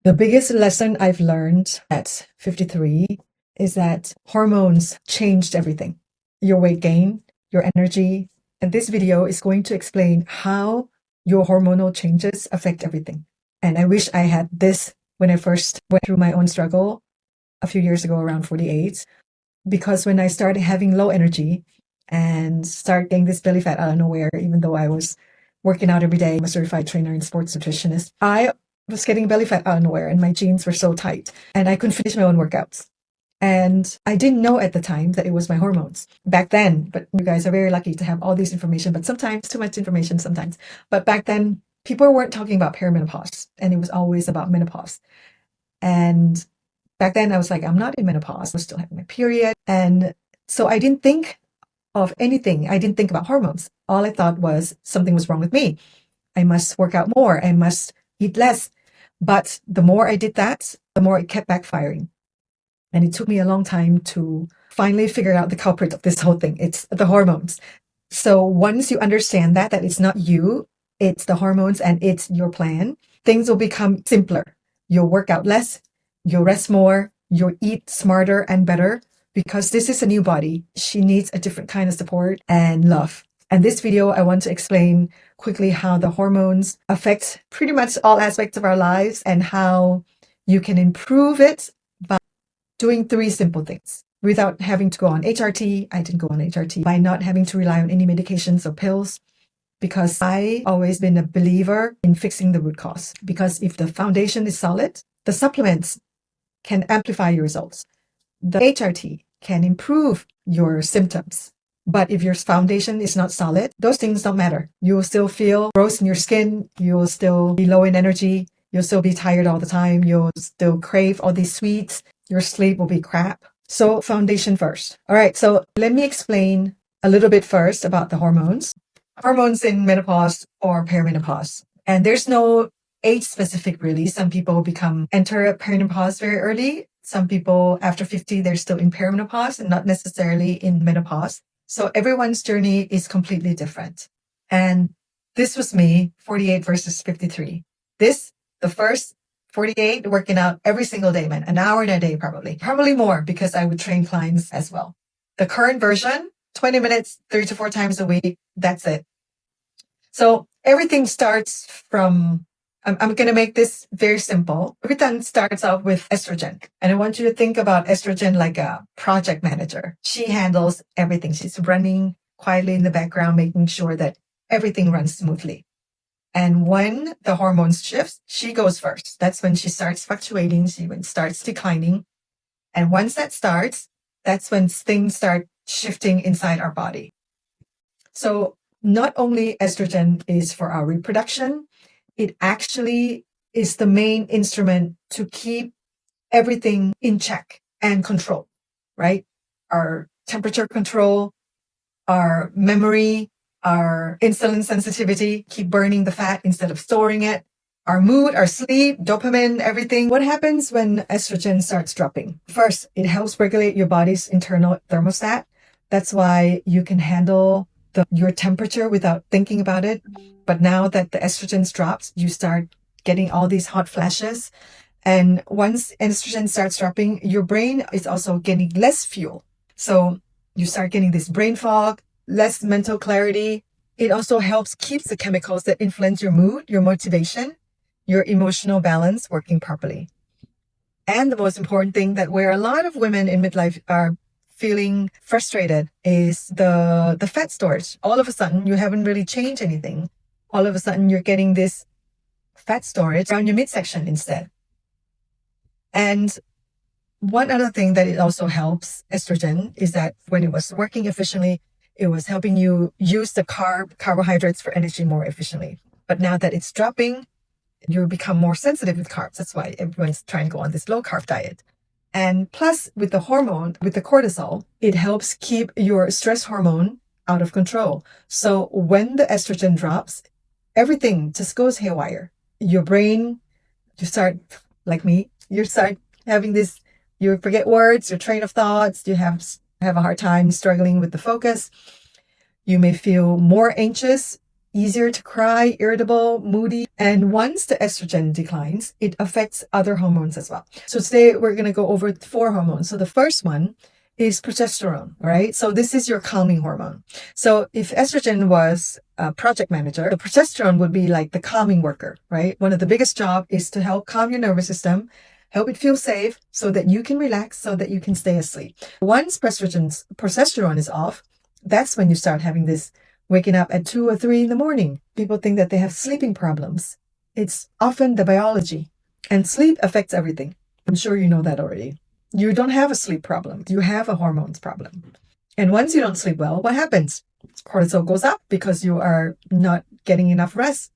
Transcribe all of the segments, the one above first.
The biggest lesson I've learned at 53 is that hormones changed everything. Your weight gain, your energy, and this video is going to explain how your hormonal changes affect everything. And I wish I had this when I first went through my own struggle a few years ago around 48, because when I started having low energy and started getting this belly fat out of nowhere, even though I was working out every day, I'm a certified trainer and sports nutritionist, I was getting belly fat out of nowhere and my jeans were so tight and I couldn't finish my own workouts. And I didn't know at the time that it was my hormones back then, but you guys are very lucky to have all this information, but sometimes too much information sometimes. But back then, people weren't talking about perimenopause and it was always about menopause. And back then I was like, I'm not in menopause. I was still having my period. And so I didn't think of anything. I didn't think about hormones. All I thought was something was wrong with me. I must work out more. I must eat less. But the more I did that, the more it kept backfiring. And it took me a long time to finally figure out the culprit of this whole thing. It's the hormones. So once you understand that it's not you, it's the hormones and it's your plan, things will become simpler. You'll work out less, you'll rest more, you'll eat smarter and better, because this is a new body. She needs a different kind of support and love. And this video, I want to explain quickly how the hormones affect pretty much all aspects of our lives and how you can improve it by doing 3 simple things without having to go on HRT. I didn't go on HRT. By not having to rely on any medications or pills, because I always been a believer in fixing the root cause. Because if the foundation is solid, the supplements can amplify your results. The HRT can improve your symptoms. But if your foundation is not solid, those things don't matter. You will still feel gross in your skin. You will still be low in energy. You'll still be tired all the time. You'll still crave all these sweets. Your sleep will be crap. So foundation first. All right, so let me explain a little bit first about the hormones. Hormones in menopause or perimenopause. And there's no age specific really. Some people enter perimenopause very early. Some people after 50, they're still in perimenopause and not necessarily in menopause. So everyone's journey is completely different. And this was me, 48 versus 53. The first 48, working out every single day, man, an hour in a day, probably more, because I would train clients as well. The current version, 20 minutes, 3 to 4 times a week. That's it. So everything starts from, I'm going to make this very simple. Everything starts out with estrogen. And I want you to think about estrogen like a project manager. She handles everything. She's running quietly in the background, making sure that everything runs smoothly. And when the hormones shifts, she goes first. That's when she starts fluctuating. She starts declining. And once that starts, that's when things start shifting inside our body. So not only estrogen is for our reproduction, it actually is the main instrument to keep everything in check and control, right? Our temperature control, our memory, our insulin sensitivity, keep burning the fat instead of storing it, our mood, our sleep, dopamine, everything. What happens when estrogen starts dropping? First, it helps regulate your body's internal thermostat. That's why you can handle your temperature without thinking about it. But now that the estrogen drops, you start getting all these hot flashes. And once estrogen starts dropping, your brain is also getting less fuel. So you start getting this brain fog, less mental clarity. It also helps keep the chemicals that influence your mood, your motivation, your emotional balance working properly. And the most important thing that where a lot of women in midlife are feeling frustrated is the fat storage. All of a sudden, you haven't really changed anything. All of a sudden, you're getting this fat storage around your midsection instead. And one other thing that it also helps estrogen is that when it was working efficiently, it was helping you use the carbohydrates for energy more efficiently. But now that it's dropping, you become more sensitive with carbs. That's why everyone's trying to go on this low carb diet. And plus with the hormone, with the cortisol, it helps keep your stress hormone out of control. So when the estrogen drops, everything just goes haywire. Your brain, you start, like me, you start having this, you forget words, your train of thoughts, you have a hard time struggling with the focus. You may feel more anxious easier to cry, irritable, moody. And once the estrogen declines, it affects other hormones as well. So today we're going to go over 4 hormones. So the first one is progesterone, right? So this is your calming hormone. So if estrogen was a project manager, the progesterone would be like the calming worker, right? One of the biggest job is to help calm your nervous system, help it feel safe so that you can relax, so that you can stay asleep. Once progesterone is off, that's when you start having this waking up at 2 or 3 in the morning. People think that they have sleeping problems. It's often the biology, and sleep affects everything. I'm sure you know that already. You don't have a sleep problem. You have a hormones problem. And once you don't sleep well, what happens? Cortisol goes up because you are not getting enough rest.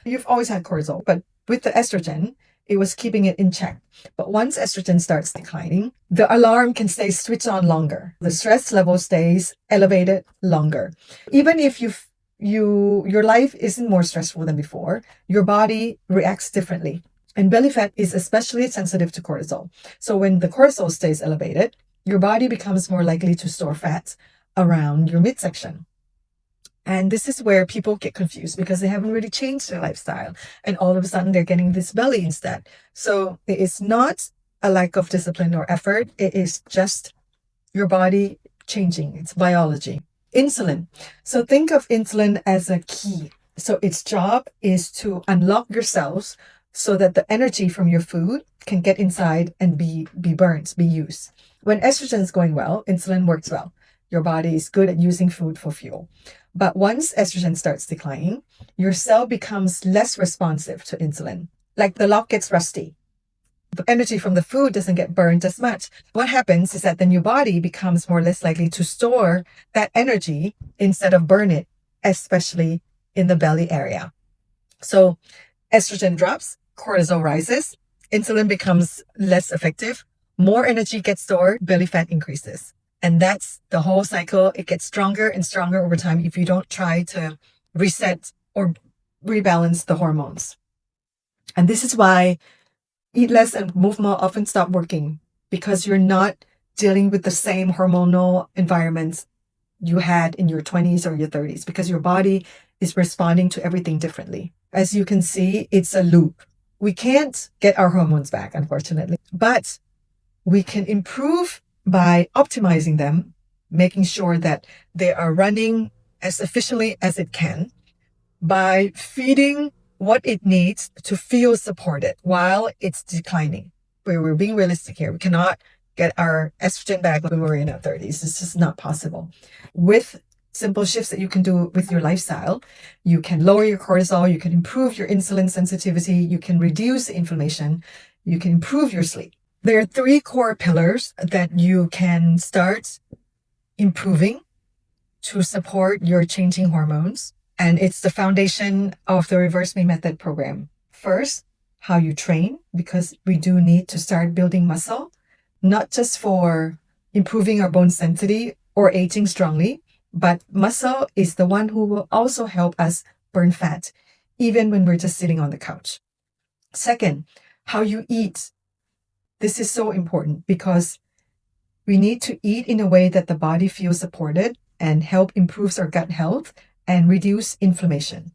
You've always had cortisol, but with the estrogen, it was keeping it in check. But once estrogen starts declining, the alarm can stay switched on longer. The stress level stays elevated longer. Even if your life isn't more stressful than before, your body reacts differently. And belly fat is especially sensitive to cortisol. So when the cortisol stays elevated, your body becomes more likely to store fat around your midsection. And this is where people get confused because they haven't really changed their lifestyle. And all of a sudden they're getting this belly instead. So it is not a lack of discipline or effort. It is just your body changing. It's biology. Insulin. So think of insulin as a key. So its job is to unlock your cells so that the energy from your food can get inside and be burned, be used. When estrogen is going well, insulin works well. Your body is good at using food for fuel. But once estrogen starts declining, your cell becomes less responsive to insulin. Like the lock gets rusty. The energy from the food doesn't get burned as much. What happens is that then your body becomes more or less likely to store that energy instead of burn it, especially in the belly area. So estrogen drops, cortisol rises, insulin becomes less effective, more energy gets stored, belly fat increases. And that's the whole cycle. It gets stronger and stronger over time if you don't try to reset or rebalance the hormones. And this is why eat less and move more often stop working, because you're not dealing with the same hormonal environments you had in your 20s or your 30s, because your body is responding to everything differently. As you can see, it's a loop. We can't get our hormones back, unfortunately, but we can improve by optimizing them, making sure that they are running as efficiently as it can, by feeding what it needs to feel supported while it's declining. We're being realistic here. We cannot get our estrogen back when we're in our 30s. It's just not possible. With simple shifts that you can do with your lifestyle, you can lower your cortisol, you can improve your insulin sensitivity, you can reduce inflammation, you can improve your sleep. There are 3 core pillars that you can start improving to support your changing hormones. And it's the foundation of the Reverse Me Method program. First, how you train, because we do need to start building muscle, not just for improving our bone density or aging strongly, but muscle is the one who will also help us burn fat, even when we're just sitting on the couch. Second, how you eat. This is so important because we need to eat in a way that the body feels supported and help improves our gut health and reduce inflammation.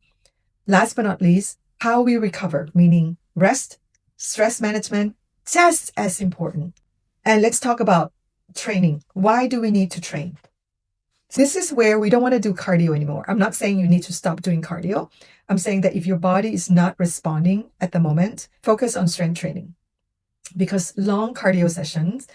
Last but not least, how we recover, meaning rest, stress management, just as important. And let's talk about training. Why do we need to train? This is where we don't want to do cardio anymore. I'm not saying you need to stop doing cardio. I'm saying that if your body is not responding at the moment, focus on strength training. Because long cardio sessions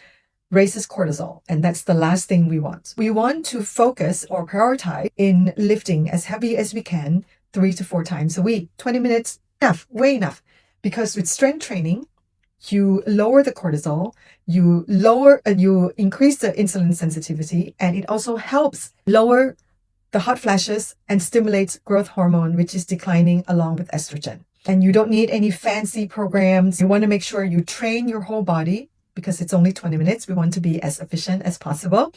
raises cortisol, and that's the last thing we want. We want to focus or prioritize in lifting as heavy as we can 3 to 4 times a week. 20 minutes, enough, way enough. Because with strength training, you lower the cortisol, you increase the insulin sensitivity, and it also helps lower the hot flashes and stimulates growth hormone, which is declining along with estrogen. And you don't need any fancy programs. You want to make sure you train your whole body because it's only 20 minutes. We want to be as efficient as possible.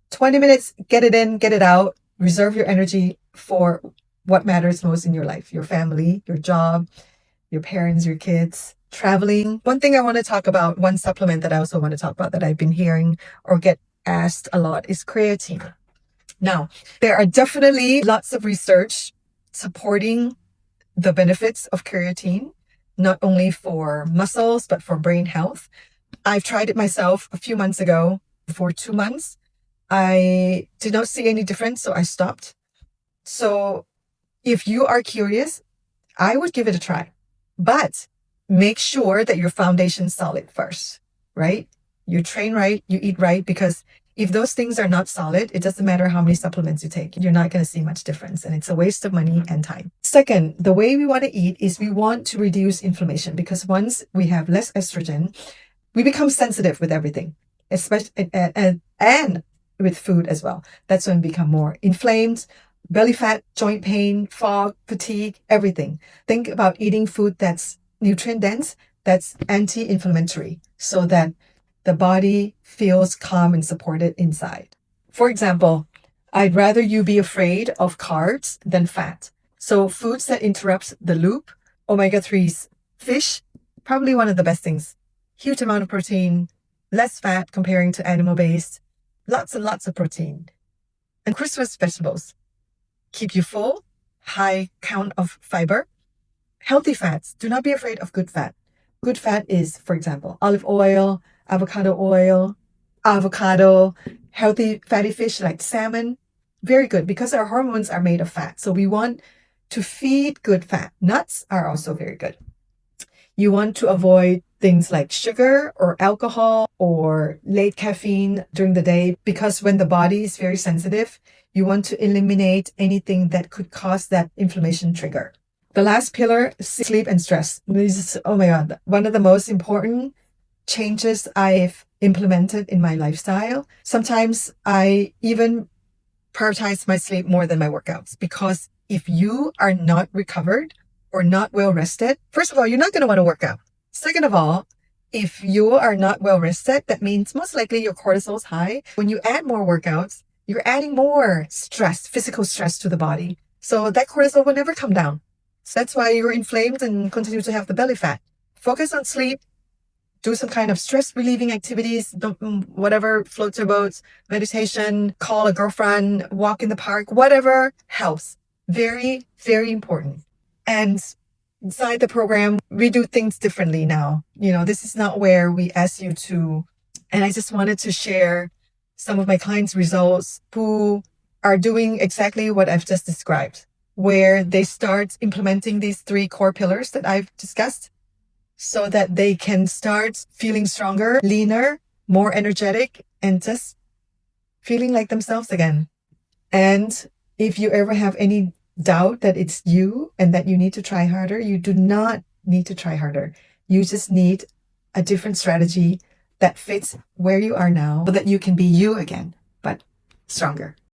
20 minutes, get it in, get it out. Reserve your energy for what matters most in your life, your family, your job, your parents, your kids, traveling. One thing I want to talk about, one supplement that I also want to talk about that I've been hearing or get asked a lot is creatine. Now, there are definitely lots of research supporting the benefits of creatine, not only for muscles, but for brain health. I've tried it myself a few months ago for 2 months. I did not see any difference, so I stopped. So if you are curious, I would give it a try, but make sure that your foundation's solid first, right? You train right, you eat right, because if those things are not solid, it doesn't matter how many supplements you take. You're not going to see much difference, and it's a waste of money and time. Second, the way we want to eat is we want to reduce inflammation, because once we have less estrogen, we become sensitive with everything, especially and with food as well. That's when we become more inflamed, belly fat, joint pain, fog, fatigue, everything. Think about eating food that's nutrient dense, that's anti-inflammatory, so that the body feels calm and supported inside. For example, I'd rather you be afraid of carbs than fat. So foods that interrupts the loop, omega-3s, fish, probably one of the best things. Huge amount of protein, less fat comparing to animal-based, lots and lots of protein. And cruciferous vegetables keep you full, high count of fiber. Healthy fats, do not be afraid of good fat. Good fat is, for example, olive oil, avocado, healthy fatty fish like salmon. Very good, because our hormones are made of fat. So we want to feed good fat. Nuts are also very good. You want to avoid things like sugar or alcohol or late caffeine during the day, because when the body is very sensitive, you want to eliminate anything that could cause that inflammation trigger. The last pillar, sleep and stress. This is, oh my God, one of the most important changes I've implemented in my lifestyle. Sometimes I even prioritize my sleep more than my workouts, because if you are not recovered or not well rested, first of all, you're not going to want to work out. Second of all, if you are not well rested, that means most likely your cortisol is high. When you add more workouts, you're adding more stress, physical stress to the body. So that cortisol will never come down. So that's why you're inflamed and continue to have the belly fat. Focus on sleep. Do some kind of stress relieving activities, whatever, float your boats, meditation, call a girlfriend, walk in the park, whatever helps. Very, very important. And inside the program, we do things differently now. This is not where we ask you to, and I just wanted to share some of my clients' results who are doing exactly what I've just described, where they start implementing these 3 core pillars that I've discussed, so that they can start feeling stronger, leaner, more energetic, and just feeling like themselves again. And if you ever have any doubt that it's you and that you need to try harder, you do not need to try harder. You just need a different strategy that fits where you are now, so that you can be you again, but stronger.